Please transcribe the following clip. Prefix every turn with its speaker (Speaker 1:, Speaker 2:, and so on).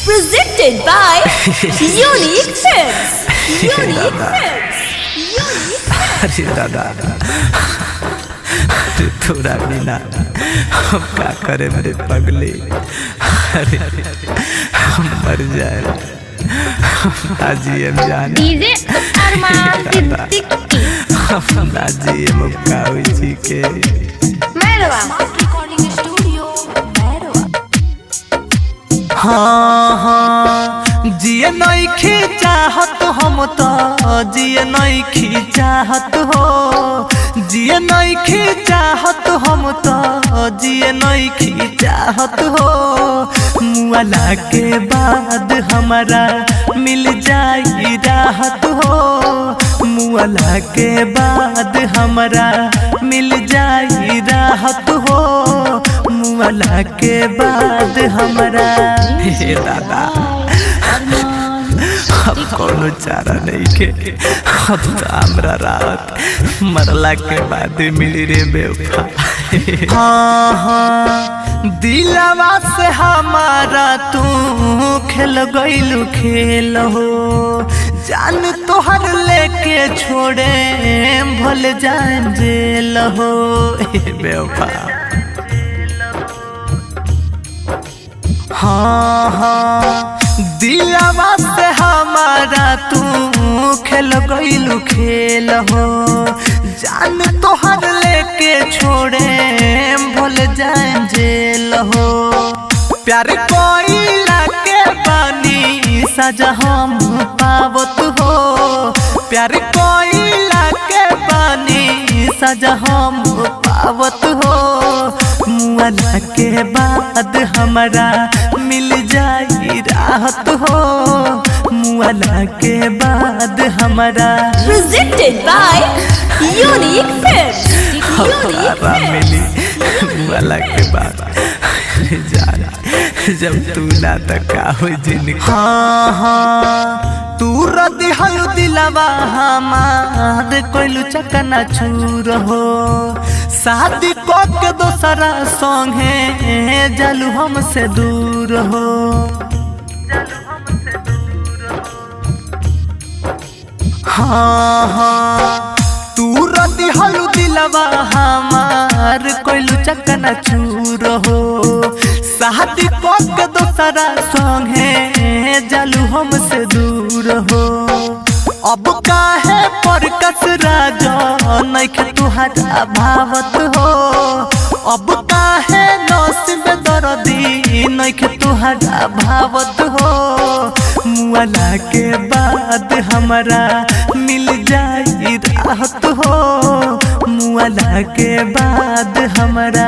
Speaker 1: Presented by Unique Films. Unique Films. Unique
Speaker 2: अरे दादा थोड़ा बिना हम क्या करे मेरे पगले। अरे हम मर जाए नाजियम जान
Speaker 3: डीजे अरमान सिद्दीकी
Speaker 2: हम नाजियम काऊ जी के
Speaker 3: मेरवा
Speaker 1: Recording Studio. Merwa.
Speaker 2: हाँ जिए नहीं खींचाहत हम तो जिए नहीं खींचाहत हो जिए नहीं खींचाहत हम तो जिए नहीं खींचाहत हो मुआला के बाद हमारा मिल जाई राहत हो मुआला के बाद हमारा मिल जाई राहत हो मुआला के बाद हमारा हे दादा अब कोनो चारा नहीं के अब तो हमरा रात मरला के बाद मिली रे बेवफा। हाँ हाँ दिलवा से हमारा तू खेल गइलू खेल हो जान तोहर लेके छोड़े भल जान जेल हो बेवफा। हाँ हाँ दिलवा से हमारा तू खेल गइलू खेल हो जान तोहर लेके छोड़े भूल जाए जेल हो प्यार कोइला के बानी सजा हम पावत हो प्यार कोइला के बानी सजा हम पावत हो मुआला के बाद हमारा मिल जाई राहत हो मुआला के बाद हमारा
Speaker 1: Presented by Unique Films. Unique
Speaker 2: मिली
Speaker 1: Films.
Speaker 2: मुआला के बाद जाना जब तू ना तका हो जिन हाँ हाँ तू रदी हलू दिलवा हमार कोइलू चकना चूर हो शादी को के दोसरा संगे जलू हमसे दूर हो हाँ हाँ तू रदी हलू दिलवा हमार कोइलू चकना चूर हो शादी को के दोसरा संगे जलू हमसे दूर हो अब काहे पर कसरा जो नइखे तुहरा भावत हो अब काहे नसीब दर्दी नइखे तुहरा भावत हो मुआला के बाद हमारा मिल जाई राहत हो मुआला के बाद हमारा